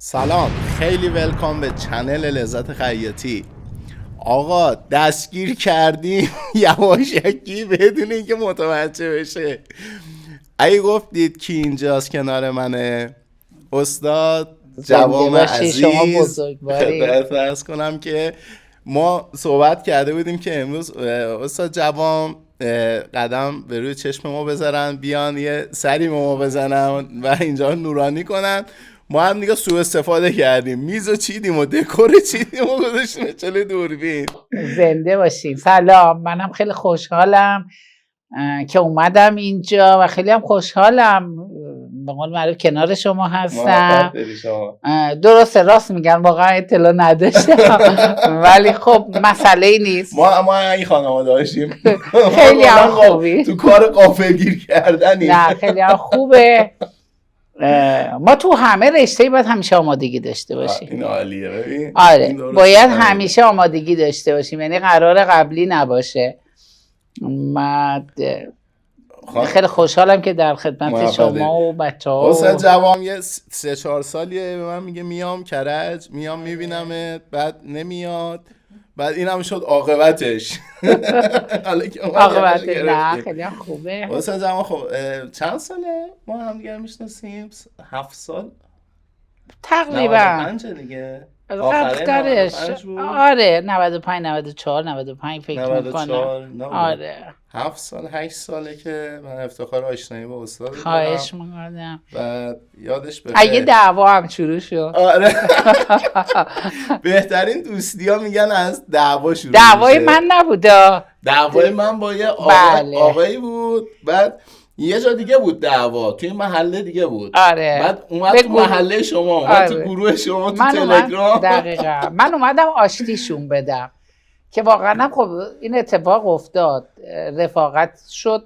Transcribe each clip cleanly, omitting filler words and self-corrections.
سلام، خیلی ویلکام به چنل لذت خیاطی. آقا دستگیر کردیم یواشکی بدون اینکه متوجه بشه. اگه گفتید کی اینجاست کنار منه، استاد جوام عزیز. خدمت عرض کنم که ما صحبت کرده بودیم که امروز استاد جوام قدم به روی چشم ما بذارن، بیان یه سری ما بزنن و اینجا نورانی کنن. ما هم دیگه سوء استفاده کردیم، میزو چیدیم و دکور چیدیم و گذاشتیم چله دوربین. زنده باشین. سلام، منم خیلی خوشحالم که اومدم اینجا و خیلی هم خوشحالم به قول معروف کنار شما هستم. درسته، راست میگن، واقعا اطلاع نداشتم ولی خب مسئله ای نیست. ما این خانواده داشتیم خیلی هم خوبی تو کار غافلگیر کردنی. نه خیلی هم خوبه. ما تو همه رشته باید همیشه آمادگی داشته باشیم. این عالیه. ببین آره، باید همیشه آمادگی داشته باشیم، یعنی قرار قبلی نباشه. من خیلی خوشحالم که در خدمت شما و بچه‌ها. استاد جوام یه 3-4 سالیه به من میگه میام کرج، میام میبینمت، بعد نمیاد، بعد این هم شد عاقبتش. عاقبتش نه خیلی هم خوبه. استاد جوام خب چند ساله ما هم دیگه میشناسیم؟ 7 سال تقریبا. 95 دیگه آخرش. آره 95 94 95 فکر میکنم. آره 7 سال 8 ساله که من افتخار آشنایی با استاد دارم. خواهش می‌کنم. و یادش بخیر. اگه دعوا هم شروع شد. آره. بهترین دوستی‌ها میگن از دعوا شروع. دعوای من نبوده. دعوای من با یه آقایی بود، بعد یه جا دیگه بود دعوا، توی محله دیگه بود. آره. بعد اومد تو محله شما، اومد تو گروه شما تو تلگرام. دقیقاً. من اومدم آشتیشون بدم که واقعا خب این اتفاق افتاد، رفاقت شد،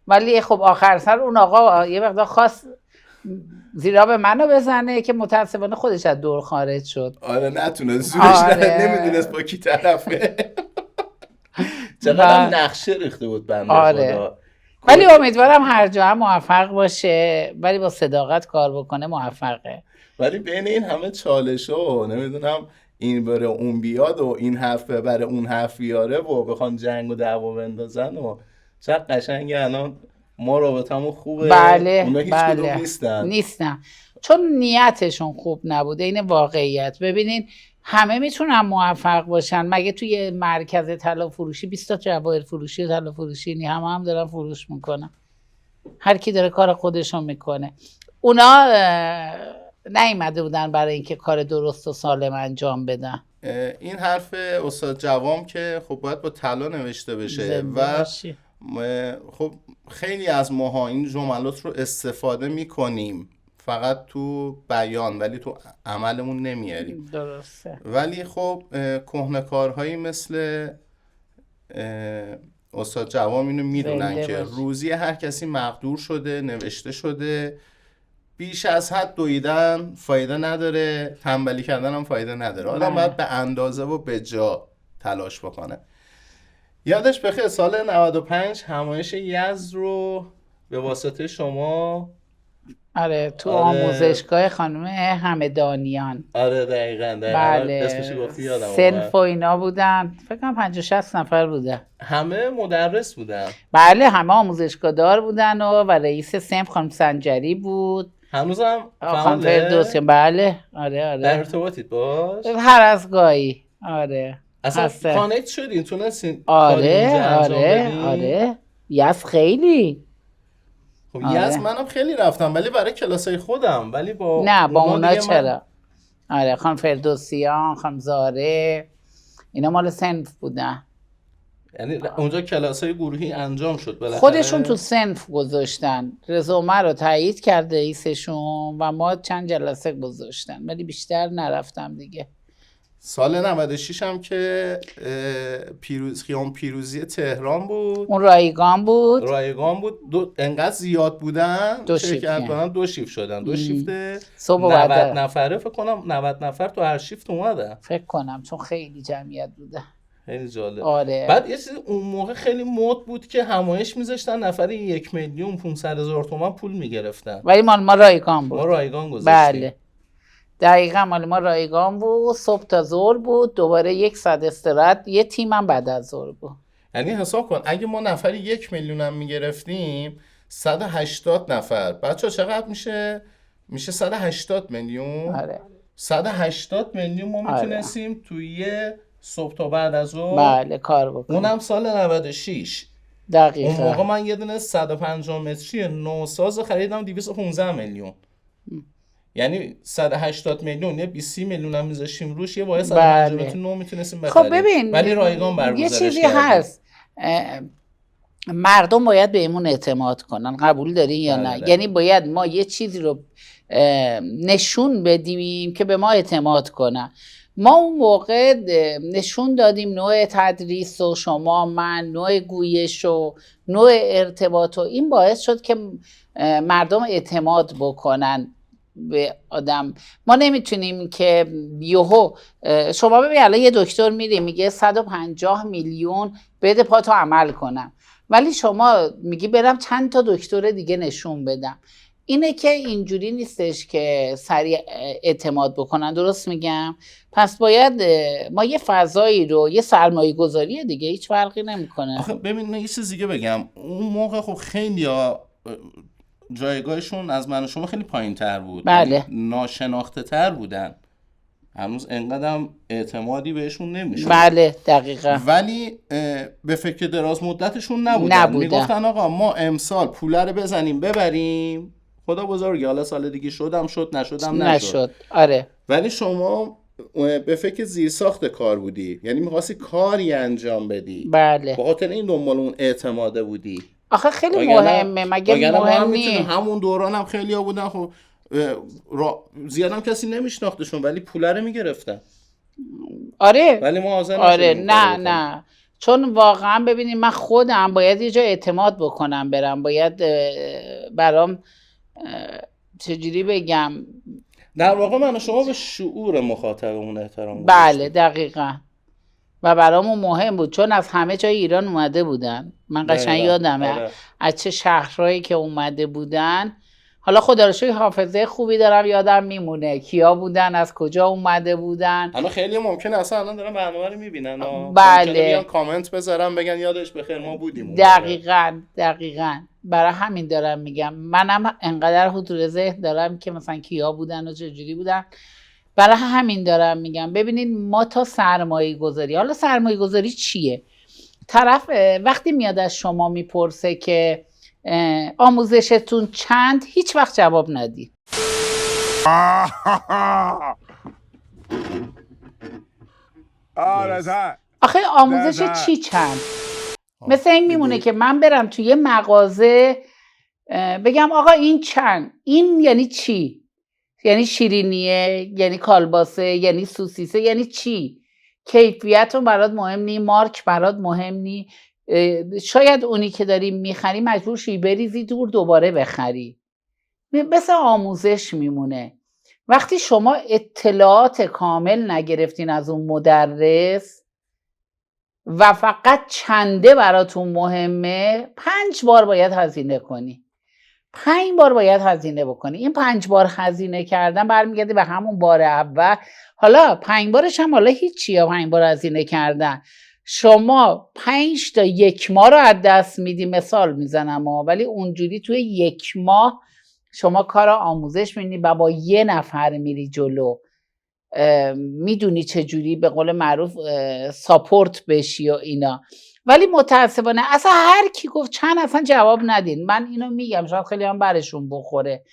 ولی خب آخر سر اون آقا یه مقدار خواست زیرا به منو بزنه که متاسفانه خودش از دور خارج شد. آره نتونست زورش نمیدونست با کی طرفه. چقدر نقشه ریخته بود بنده خدا. ولی امیدوارم هر جا هم موفق باشه، ولی با صداقت کار بکنه موفقه. ولی بین این همه چالش‌ها نمیدونم این بره اون بیاد و این حرف ببره اون حرف بیاره و بخوان جنگ و دعوا بندازن و چقدر قشنگه. الان ما رابطمون خوبه. بله اونا هیچ کدوم نیستن چون نیتشون خوب نبوده. این واقعیت. ببینین همه میتونن موفق باشن، مگه توی مرکز طلا فروشی 20 تا جواهر فروشی و طلا فروشی هم دارن فروش میکنن، هر کی داره کار خودشو میکنه. اونا نیومده بودن برای اینکه کار درست و سالم انجام بدن. این حرف استاد جوام که خب باید با طلا نوشته بشه و خب خیلی از ماها این جملات رو استفاده میکنیم فقط تو بیان، ولی تو عملمون نمیاریم. درسته. ولی خب کهنه‌کارهایی مثل استاد جوام اینو میدونن که روزی هر کسی مقدور شده، نوشته شده. بیش از حد دویدن فایده نداره، تنبلی کردن هم فایده نداره. آدم باید به اندازه و به جا تلاش بکنه. یادش بخیر سال 95 همایش یزد رو به واسطه شما تو آموزشگاه خانم همدانیان. آره دقیقاً. بله. اسمش گفتی یادم اومد. صنف و اینا بودن، فکر کنم 50-60 نفر بودن. همه مدرس بودن. بله همه آموزشگاه دار بودن و رئیس صنف خانم سنجری بود. هنوزم خانم فردوسی. بله آره. در ارتباطید باش؟ هر از گاهی. آره. اصلا کانکت شدین؟ تونستین آره. یس خیلی. خب یس منم خیلی رفتم ولی برای کلاسای خودم، ولی با اونا چرا؟ آره خانم فردوسیان، خانم زاره، اینا مال صنف بودن. یعنی اونجا کلاسای گروهی انجام شد بالاخره؟ خودشون تو صنف گذاشتن، رزومه رو تایید کرده رئیسشون و ما چند جلسه گذاشتن، ولی بیشتر نرفتم دیگه. سال 96 هم که خیام پیروزی تهران بود. اون رایگان بود. انقدر زیاد بودن 2 شیفت کنن 2 شیفت شدن. 2 شیفت 90 نفره فکر کنم. 90 نفر تو هر شیفت اومدن فکر کنم، چون خیلی جمعیت بوده. خیلی جالب. آره. بعد یه چیز اون موقع خیلی مد بود که همایش میذاشتن نفری 1,500,000 تومان پول میگرفتن، ولی ما رایگان بود. ما رایگان گذاشتیم. بله دقیقا مال ما رایگان بود، صبح تا ظهر بود، دوباره 1 ساعت استراحت، یه تیمم بعد از ظهر بود. یعنی حساب کن اگه ما نفری 1 میلیون هم میگرفتیم 180 نفر بچه چقدر میشه؟ میشه 180 میلیون. آره 180 میلیون ما آره. میتونستیم توی یه صبح تا بعد از ظهر بله کار بکنیم. اونم سال 96. دقیقا اون موقع من یه دونه 150 متری نوساز خریدم 215 میلیون. یعنی 180 میلیون یه 20 میلیون هم میذاشیم روش یه باید 150 متر نو میتونستیم بخریم. خب ببین ولی رایگان برگزارش یه چیزی کردیم. هست، مردم باید بهمون اعتماد کنن، قبول داری یا نه؟ بله. یعنی باید ما یه چیزی رو نشون بدیم که به ما اعتماد کنن. ما اون موقع نشون دادیم نوع تدریس و شما من نوع گویش و نوع ارتباط و این باعث شد که مردم اعتماد بکنن به آدم. ما نمیتونیم که یهو شما ببین الان یه دکتر میره میگه 150 میلیون بده پاتو عمل کنم، ولی شما میگی برم چند تا دکتر دیگه نشون بدم. اینه که اینجوری نیستش که سریع اعتماد بکنن. درست میگم؟ پس باید ما یه فضایی رو، یه سرمایه گذاری دیگه، هیچ فرقی نمیکنه. آخه ببین یه چیز دیگه بگم، اون موقع خب خیلی‌ها جایگاهشون از من و شما خیلی پایین‌تر بود. بله. ناشناخته تر بودن. هنوز انقدر اعتمادی بهشون نمیشه. بله دقیقاً. ولی به فکر دراز مدتشون نبودن. میگفتن آقا ما امسال پوله رو بزنیم ببریم، خدا بزرگه حالا سال دیگه شدم شد نشدم نشد. آره. ولی شما به فکر زیرساخت کار بودی، یعنی می‌خواستی کاری انجام بدی. بله. به خاطر این دنبال اون اعتماده بودی. آخه خیلی مهمه، مگه مهم نیست؟ همون دوران هم خیلی‌ها بودن خب زیادم کسی نمیشناختشون ولی پوله رو میگرفتن. آره. ولی ما حاضر آره نه چون واقعا ببینید من خودم باید یه جا اعتماد بکنم برم، باید برام چجوری بگم، در واقع من و شما به شعور مخاطبمون احترام بله دقیقاً، و برامون مهم بود چون از همه جای ایران اومده بودن. من قشنگ یادمه از چه شهرهایی که اومده بودن. حالا خدا رو شکر حافظه خوبی دارم، یادم میمونه کیا بودن، از کجا اومده بودن. الان خیلی ممکنه اصلا الان دارن برنامه رو میبینن، بله بیان کامنت بذارن بگن یادش بخیر ما بودیم. دقیقاً برای همین دارم میگم، منم انقدر حضور ذهن دارم که مثلا کیا بودن و چجوری بودن. برای همین دارم میگم ببینید ما تا سرمایه گذاری، حالا سرمایه گذاری چیه؟ طرف وقتی میاد از شما میپرسه که آموزشتون چند، هیچ وقت جواب ندی. آخه آموزش چی چند؟ مثل این میمونه که من برم توی مغازه بگم آقا این چند، این یعنی چی؟ یعنی شیرینیه، یعنی کالباسه، یعنی سوسیسه، یعنی چی؟ کیفیت رو برات مهم نی، مارک برات مهم نی، شاید اونی که داری میخری مجبور شی بریزی دور دوباره بخری. مثل آموزش میمونه. وقتی شما اطلاعات کامل نگرفتین از اون مدرس و فقط چنده براتون مهمه، 5 بار باید هزینه کنی. 5 بار باید هزینه بکنی. این 5 بار هزینه کردن برمیگرده به همون بار اول. حالا 5 بارش هم حالا هیچیه، 5 بار هزینه کردن. شما 5 تا 1 ماه رو از دست میدی، مثال میزنم ولی اونجوری توی 1 ماه شما کار آموزش میدی و با 1 نفر میری جلو. میدونی چجوری به قول معروف ساپورت بشی و اینا. ولی متاسفانه اصلا هر کی گفت چند اصلا جواب ندین. من اینو میگم شاید خیلی هم برشون بخوره،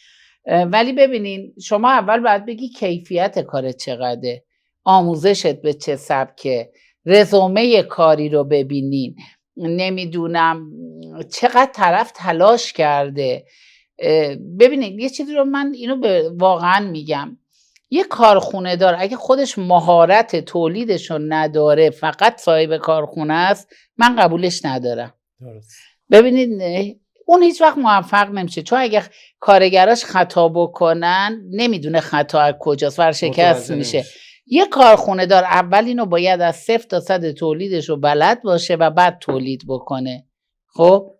ولی ببینین شما اول باید بگی کیفیت کارت چقدره، آموزشت به چه سبکه، رزومه کاری رو ببینین، نمیدونم چقدر طرف تلاش کرده. ببینین یه چیزی رو من اینو واقعا میگم، یه کارخونه دار اگه خودش مهارت تولیدش رو نداره، فقط صاحب کارخونه است، من قبولش ندارم. درست. ببینید اون هیچ وقت موفق نمیشه، چون اگه کارگراش خطا بکنن نمیدونه خطا از کجاست، ورشکست میشه. یه کارخونه دار اول اینو باید از 0 تا 100 تولیدش رو بلد باشه و بعد تولید بکنه. خب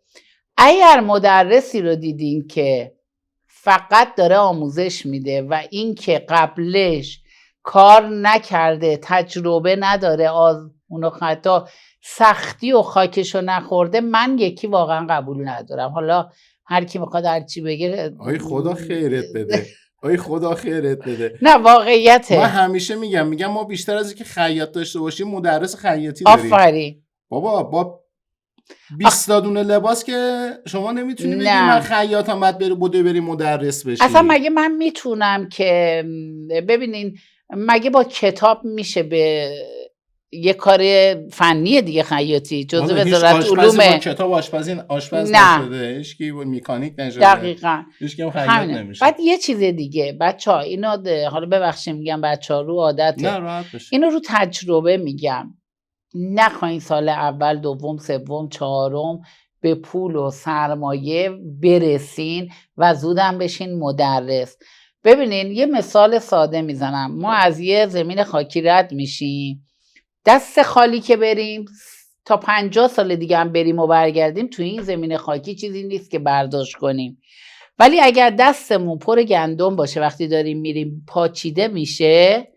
اگر مدرسی رو دیدین که فقط داره آموزش میده و این که قبلش کار نکرده، تجربه نداره، اونو حتی سختی و خاکشو نخورده، من یکی واقعا قبول ندارم. حالا هر کی میخواد هر چی بگه. آی خدا خیرت بده، آی خدا خیرت بده. نه واقعیته. من همیشه میگم ما بیشتر از اینکه خیاط داشته باشیم مدرس خیاطی داریم. آفرین بابا با 20 تا دونه لباس که شما نمیتونی بگی نه. من خیاطم بعد بری مدرس بشی. اصلا مگه من میتونم که ببینین مگه با کتاب میشه به یه کار فنی دیگه خیاطی جزء وزارت علومه. با کتاب آشپز نه. نشده، هیچکی میکانیک نشده، دقیقاً هیچکی هم خیاط نمیشه. بعد یه چیز دیگه بچه‌ها، اینو حالا ببخشید میگم بچه‌ها رو عادته، نه راحت بشه. اینو رو تجربه میگم. نخواین سال اول، دوم، سوم، چهارم به پول و سرمایه برسین و زودم بشین مدرس. ببینین یه مثال ساده میزنم. ما از یه زمین خاکی رد میشیم، دست خالی که بریم تا 50 سال دیگه هم بریم و برگردیم تو این زمین خاکی چیزی نیست که برداشت کنیم. ولی اگر دستمون پر گندم باشه وقتی داریم میریم پاچیده میشه،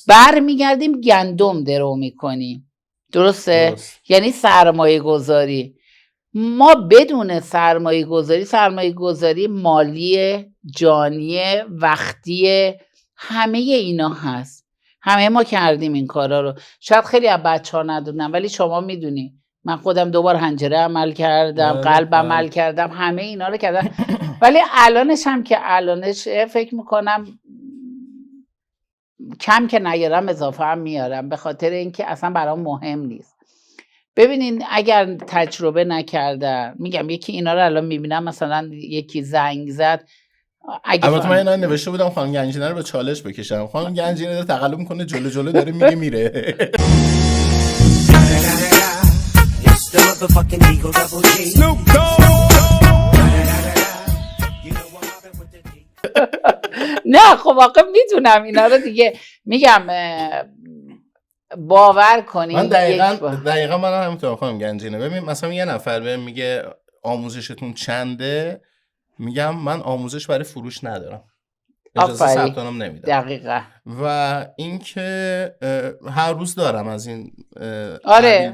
برمیگردیم گندم درو میکنیم. درسته؟ یعنی سرمایه گذاری. ما بدون سرمایه گذاری مالی، جانی، وقتی، همه اینا هست. همه ما کردیم این کارا رو. شاید خیلی از بچه‌ها ندونن ولی شما میدونی. من خودم 2 بار حنجره عمل کردم، قلب عمل کردم، همه اینا رو کردم. ولی الانش فکر میکنم کم که نیارم اضافه هم میارم، به خاطر اینکه اصلا برام مهم نیست. ببینین اگر تجربه نکردن، میگم یکی اینا رو الان میبینم، مثلا یکی زنگ زد. البته من اینا نوشته بودم خانم گنجینه رو به چالش بکشم. خانم گنجینه داره تقلب میکنه جلو داره میره. نه خب واقعا میدونم اینا رو دیگه. میگم باور کنید. من دقیقا من همینطور خانم گنجینه. ببین مثلا یه نفر بهم میگه آموزشتون چنده، میگم من آموزش برای فروش ندارم، اجازه ثبت نام نمیدم. دقیقاً. و اینکه هر روز دارم از این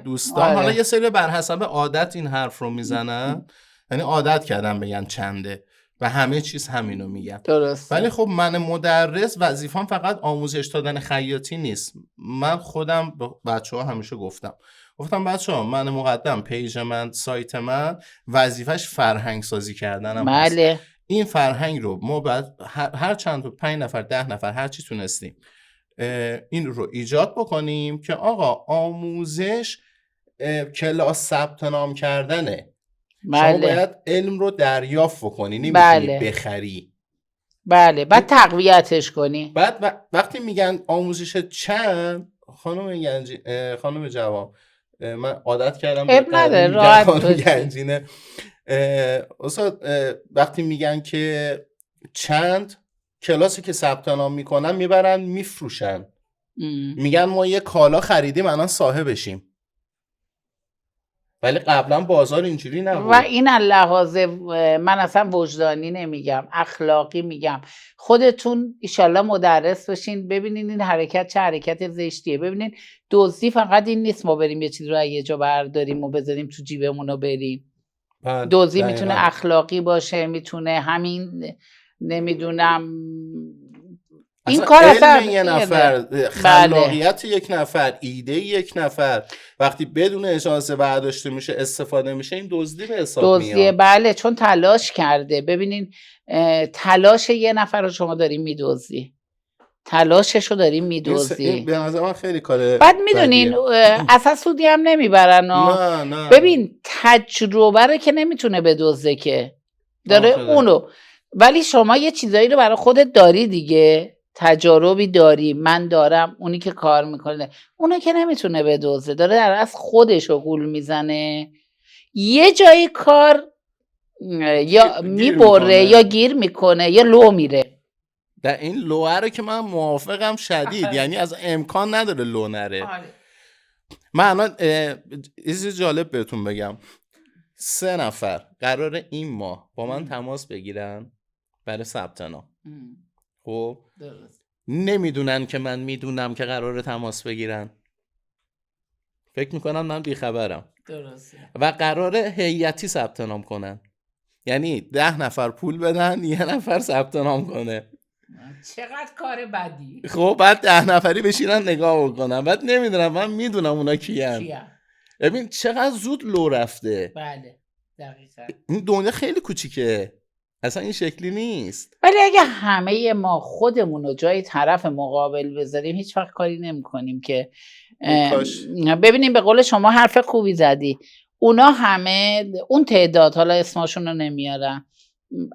دوستان. حالا یه سری بر حسب عادت این حرف رو میزنن، یعنی عادت کردن بگن چنده و همه چیز همینو میگن. درست. ولی خب من مدرس وظیفه‌ام فقط آموزش دادن خیاطی نیست. من خودم به بچه‌ها همیشه گفتم بچه‌ها من مقدم پیج من، سایت من وظیفش فرهنگ سازی کردنم هست. بله. این فرهنگ رو ما بعد هر چند تا 5 نفر 10 نفر هر چی تونستیم این رو ایجاد بکنیم که آقا آموزش کلاس ثبت نام کردنه. بله. شما باید علم رو دریافت بکنی، نمیتونی بخری. بله. بعد تقویتش کنی. بعد وقتی میگن آموزش چند، خانم جوان من عادت کردم اب نداره راحت خانم گنجینه استاد، وقتی میگن که چند، کلاسی که ثبت نام میکنن میبرن میفروشن، میگن ما یه کالا خریدیم الان صاحبشیم. ولی قبلا بازار اینجوری نبود. و این لحاظ من اصلا وجدانی نمیگم، اخلاقی میگم. خودتون ایشالله مدرس بشین ببینین این حرکت چه حرکت زشتیه. ببینین دزدی فقط این نیست ما بریم یه چیزی رو یه جا برداریم و بذاریم تو جیبمون و بریم. دزدی میتونه اخلاقی باشه، میتونه همین نمیدونم این کار اصلا یه نفر، خلاقیت یک نفر، ایده یک نفر وقتی بدون اجازه برداشته میشه استفاده میشه، این دزدی به حساب میاد. بله، چون تلاش کرده. ببینین تلاش یه نفر رو شما داریم میدزدی، تلاشش رو داریم میدزدی. به نظر من خیلی کاره. بعد میدونین اصلا سودی هم نمیبرن. نه. ببین تجربه رو که نمیتونه بدزده که داره اونو، ولی شما یه چیزایی رو برای خودت داری دیگه، تجاربی داری، من دارم، اونی که کار میکنه اونو که نمیتونه بدزده، داره در از خودش رو گول میزنه. یه جایی کار یا میبره یا گیر میکنه یا لو میره. در این لوه رو که من موافقم شدید، یعنی از امکان نداره لو نره. من الان چیز جالب بهتون بگم. 3 نفر قراره این ماه با من تماس بگیرن برای ثبت نام. ام. خب درست. نمیدونن که من میدونم که قراره تماس بگیرن، فکر میکنن من بیخبرم درسته. و قراره هیئتی ثبت نام کنن، یعنی 10 نفر پول بدن 1 نفر ثبت نام کنه. چقدر کار بدی. خب بعد 10 نفری بشینن نگاه بکنن، بعد نمیدونم من میدونم اونا کیان. ببین چقدر زود لو رفته. بله دقیقاً. این دنیا خیلی کوچیکه، اصلا این شکلی نیست. ولی اگه همه ما خودمون رو جای طرف مقابل بذاریم هیچ وقت کاری نمی کنیم که ببینیم. به قول شما حرف خوبی زدی، اونا همه اون تعداد، حالا اسمشون رو نمیارم،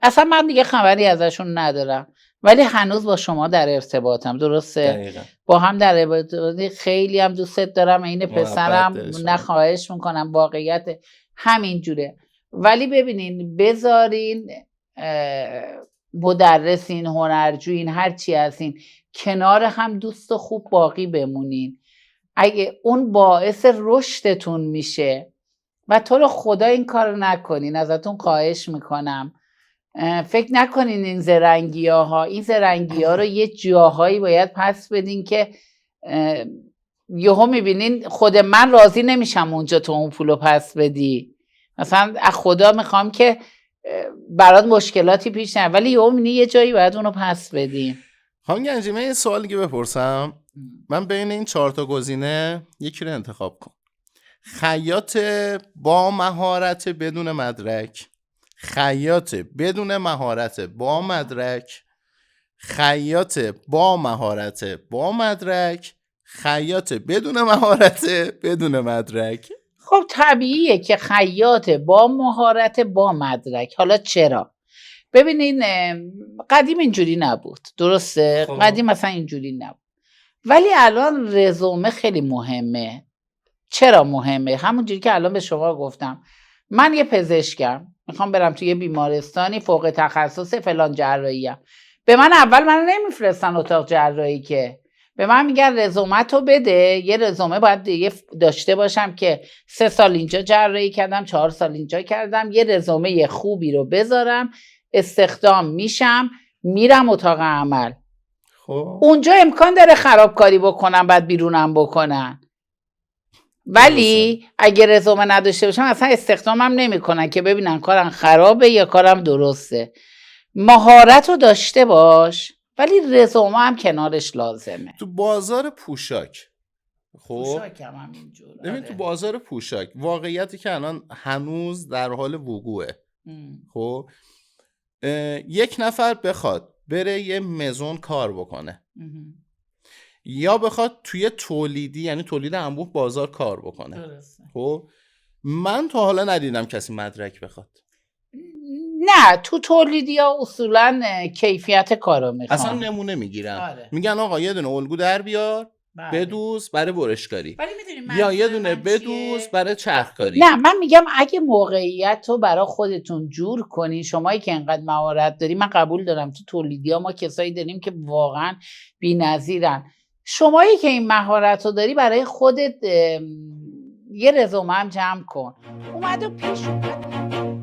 اصلا من دیگه خبری ازشون ندارم، ولی هنوز با شما در ارتباطم. درسته؟ دقیقا. با هم در ارتباطی، خیلی هم دوستت دارم، این پسرم، نه خواهش میکنم، واقعیت همین جوره. ولی ببینین بذارین مدرسین، هنرجوین، هر چی هستین، کنار هم دوست و خوب باقی بمونین. اگه اون باعث رشدتون میشه و تو رو خدا این کار نکنین، ازتون خواهش میکنم. فکر نکنین این زرنگی ها رو یه جاهایی باید پس بدین که یهو میبینین خود من راضی نمیشم اونجا تو اون پولو پس بدی. مثلا از خدا میخوام که برات مشکلاتی پیش نیاد، ولی یهو میبینی یه جایی باید اونو پس بدی. خانم گنجی من یه سوال دیگه بپرسم. من بین این 4 تا گزینه یکی رو انتخاب کن. خیاط با مهارت بدون مدرک، خیاط بدون مهارت با مدرک، خیاط با مهارت با مدرک، خیاط بدون مهارت بدون مدرک. خب طبیعیه که خیاط با مهارت با مدرک. حالا چرا؟ ببینین قدیم اینجوری نبود، درسته؟ خب. قدیم مثلا اینجوری نبود، ولی الان رزومه خیلی مهمه. چرا مهمه؟ همونجوری که الان به شما گفتم، من یه پزشکم، میخوام برم توی یه بیمارستانی فوق تخصص فلان جراحی‌ام، به من اول منو نمیفرستن اتاق جراحی، که به من میگن رزومتو بده. یه رزومه باید داشته باشم که 3 سال اینجا جراحی کردم، 4 سال اینجا کردم، یه رزومه خوبی رو بذارم، استخدام میشم، میرم اتاق عمل. خب اونجا امکان داره خرابکاری بکنم بعد بیرونم بکنن، ولی اگه رزومه نداشته باشم اصلا استخدامم نمیکنن که ببینن کارم خرابه یا کارم درسته. مهارت رو داشته باش، ولی رزومه هم کنارش لازمه. تو بازار پوشاک، خب پوشاکم هم اینجور. ببین تو بازار پوشاک واقعیتی که الان هنوز در حال وقوعه. خب یک نفر بخواد بره یه مزون کار بکنه یا بخواد توی تولیدی، یعنی تولید انبوه بازار کار بکنه، خب من تا حالا ندیدم کسی مدرک بخواد. نه تو تولیدی ها اصولا کیفیت کارو میخوان، اصلا نمونه میگیرن. میگن آقا یه دونه الگو در بیار، بدوز برای برشکاری، یا یه دونه بدوز برای چرخکاری. نه من میگم اگه موقعیت رو برای خودتون جور کنین، شمایی که انقدر مهارت داری، من قبول دارم تو تولیدی ها ما کسایی داریم که واقعا بی‌نظیرن. شمایی که این مهارت رو داری برای خودت یه رزومه هم جمع کن. اومد و پیش اومد.